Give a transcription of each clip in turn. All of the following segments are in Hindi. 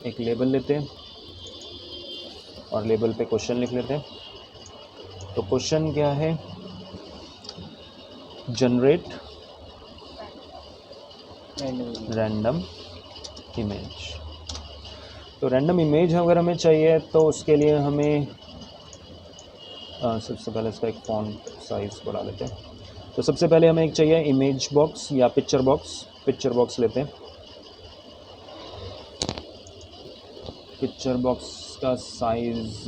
एक लेबल लेते हैं और लेबल पे क्वेश्चन लिख लेते हैं। तो क्वेश्चन क्या है, जनरेट रैंडम इमेज। तो रैंडम इमेज अगर हमें चाहिए तो उसके लिए हमें सबसे पहले इसका एक फॉन्ट साइज बढ़ा लेते हैं। तो सबसे पहले हमें एक चाहिए इमेज बॉक्स या पिक्चर बॉक्स लेते हैं। पिक्चर बॉक्स का साइज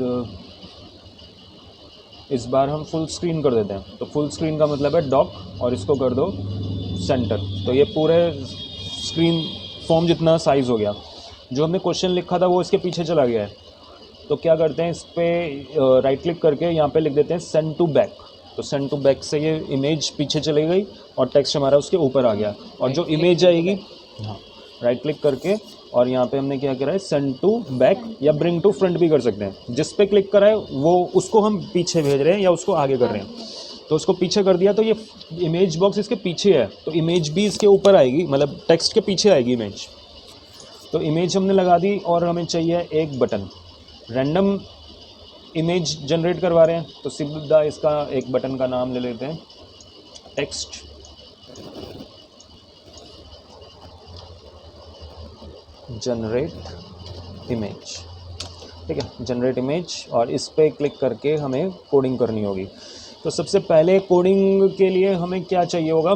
इस बार हम फुल स्क्रीन कर देते हैं। तो फुल स्क्रीन का मतलब है डॉक, और इसको कर दो सेंटर। तो ये पूरे स्क्रीन फॉर्म जितना साइज़ हो गया। जो हमने क्वेश्चन लिखा था वो इसके पीछे चला गया है। तो क्या करते हैं, इस पर राइट क्लिक करके यहाँ पे लिख देते हैं सेंड टू बैक। तो सेंड टू बैक से ये इमेज पीछे चली गई और टेक्स्ट हमारा उसके ऊपर आ गया। और जो इमेज आएगी, हाँ, राइट क्लिक करके और यहाँ पे हमने क्या करा है, सेंड टू बैक या ब्रिंग टू फ्रंट भी कर सकते हैं। जिस पे क्लिक करा है वो उसको हम पीछे भेज रहे हैं या उसको आगे कर रहे हैं। तो उसको पीछे कर दिया तो ये इमेज बॉक्स इसके पीछे है, तो इमेज भी इसके ऊपर आएगी, मतलब टेक्स्ट के पीछे आएगी इमेज। तो इमेज हमने लगा दी और हमें चाहिए एक बटन। रैंडम इमेज जनरेट करवा रहे हैं तो सीधा इसका एक बटन का नाम ले लेते हैं, टेक्स्ट जनरेट इमेज। ठीक है, जनरेट इमेज, और इस पे क्लिक करके हमें कोडिंग करनी होगी। तो सबसे पहले कोडिंग के लिए हमें क्या चाहिए होगा,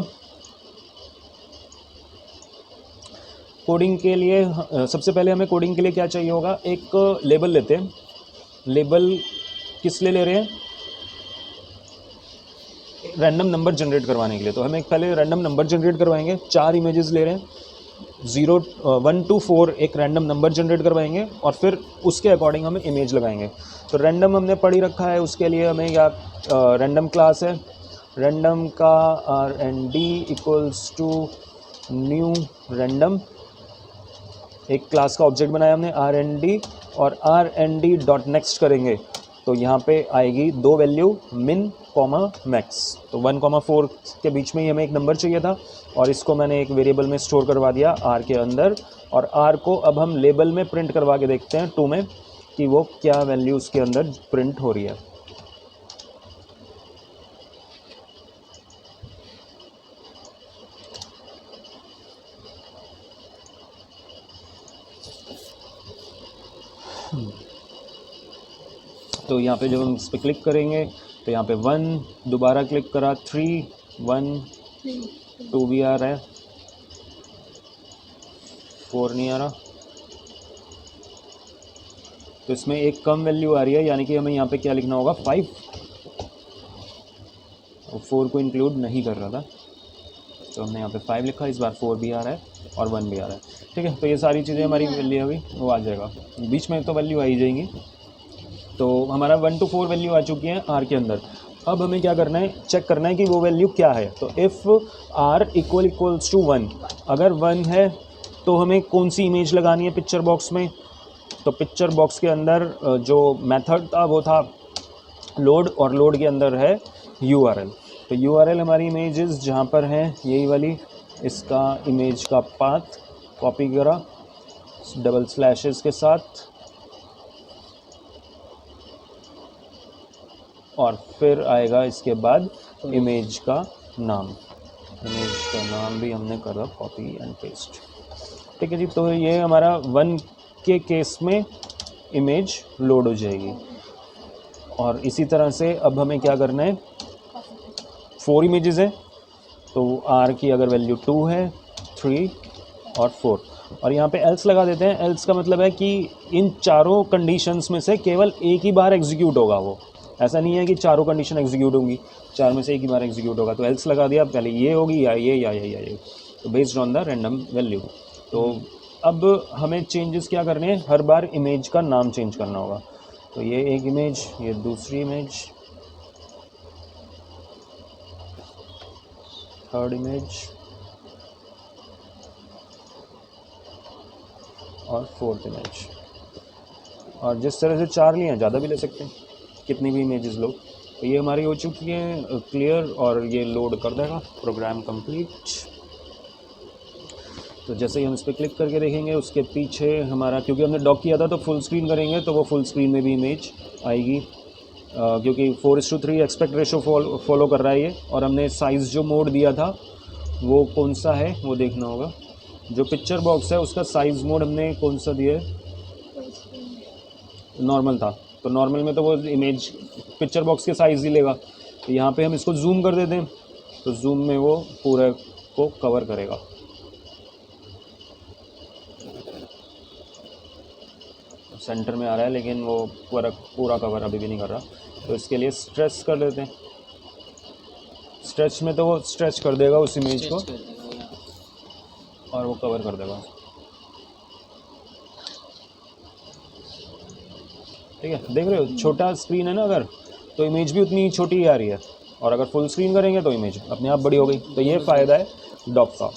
कोडिंग के लिए सबसे पहले हमें कोडिंग के लिए क्या चाहिए होगा, एक लेबल लेते हैं। लेबल किस लिए ले रहे हैं, रैंडम नंबर जनरेट करवाने के लिए। तो हमें पहले रैंडम नंबर जनरेट करवाएंगे। 4 इमेजेस ले रहे हैं, 1 to 4 एक रैंडम नंबर जनरेट करवाएंगे और फिर उसके अकॉर्डिंग हमें इमेज लगाएंगे। तो रैंडम हमने पढ़ रखा है, उसके लिए हमें या रैंडम क्लास है, रैंडम का rnd equals to new random. एक क्लास का ऑब्जेक्ट बनाया हमने rnd, और rnd डॉट नेक्स्ट करेंगे तो यहाँ पे आएगी 2 वैल्यू, मिन कॉमा मैक्स। तो 1,4 के बीच में ही हमें एक नंबर चाहिए था और इसको मैंने एक वेरिएबल में स्टोर करवा दिया r के अंदर। और r को अब हम लेबल में प्रिंट करवा के देखते हैं 2 में कि वो क्या वैल्यू उसके अंदर प्रिंट हो रही है। तो यहाँ पे जब हम इस पर क्लिक करेंगे तो यहाँ पे 1, दोबारा क्लिक करा 3, 1, 2 भी आ रहा है, 4 नहीं आ रहा। तो इसमें एक कम वैल्यू आ रही है, यानी कि हमें यहाँ पे क्या लिखना होगा, 5, और 4 को इंक्लूड नहीं कर रहा था तो हमने यहाँ पे 5 लिखा। इस बार 4 भी आ रहा है और 1 भी आ रहा है। ठीक है, तो ये सारी चीज़ें हमारी वैल्यू अभी वो आ जाएगा, बीच में तो वैल्यू आ ही जाएंगी। तो हमारा 1 to 4 वैल्यू आ चुकी है r के अंदर। अब हमें क्या करना है, चेक करना है कि वो वैल्यू क्या है। तो इफ़ r इक्वल्स टू 1, अगर 1 है तो हमें कौन सी इमेज लगानी है पिक्चर बॉक्स में। तो पिक्चर बॉक्स के अंदर जो मेथड था वो था लोड, और लोड के अंदर है URL। तो URL हमारी इमेजेस जहाँ पर है यही वाली, इसका इमेज का पाथ कॉपी करा डबल स्लैशेस के साथ, और फिर आएगा इसके बाद इमेज का नाम। इमेज का नाम भी हमने करा कॉपी एंड पेस्ट। ठीक है जी, तो ये हमारा 1 के केस में इमेज लोड हो जाएगी। और इसी तरह से अब हमें क्या करना है, 4 इमेजेस हैं तो r की अगर वैल्यू 2 है, 3 और 4, और यहाँ पे एल्स लगा देते हैं। एल्स का मतलब है कि इन चारों कंडीशंस में से केवल एक ही बार एग्जीक्यूट होगा। वो ऐसा नहीं है कि चारों कंडीशन एग्जीक्यूट होंगी, 4 में से एक ही बार एग्जीक्यूट होगा। तो एल्स लगा दिया, पहले ये होगी या ये या ये, तो based on the random value. तो अब हमें चेंजेस क्या करने हैं, हर बार इमेज का नाम चेंज करना होगा। तो ये एक इमेज, ये दूसरी इमेज, थर्ड इमेज और फोर्थ इमेज। और जिस तरह से 4 लिए हैं, ज़्यादा भी ले सकते हैं, कितनी भी इमेजेस लो। तो ये हमारी हो चुकी है क्लियर, और ये लोड कर देगा, प्रोग्राम कंप्लीट। तो जैसे ही हम इस पर क्लिक करके देखेंगे उसके पीछे हमारा, क्योंकि हमने डॉक किया था तो फुल स्क्रीन करेंगे तो वो फुल स्क्रीन में भी इमेज आएगी, क्योंकि 4:3 एक्सपेक्ट रेशो फॉलो कर रहा है ये। और हमने साइज़ जो मोड दिया था वो कौन सा है वो देखना होगा। जो पिक्चर बॉक्स है उसका साइज़ मोड हमने कौन सा दिया है, नॉर्मल था, तो नॉर्मल में तो वो इमेज पिक्चर बॉक्स के साइज़ ही लेगा। तो यहाँ पे हम इसको जूम कर देते हैं तो जूम में वो पूरे को कवर करेगा। सेंटर में आ रहा है लेकिन वो पूरा कवर अभी भी नहीं कर रहा, तो इसके लिए स्ट्रेच कर लेते हैं। स्ट्रेच में तो वो स्ट्रेच कर देगा उस इमेज को और वो कवर कर देगा। ठीक है, देख रहे हो छोटा स्क्रीन है ना, अगर तो इमेज भी उतनी छोटी ही आ रही है, और अगर फुल स्क्रीन करेंगे तो इमेज अपने आप बड़ी हो गई। तो ये फ़ायदा है डॉक का।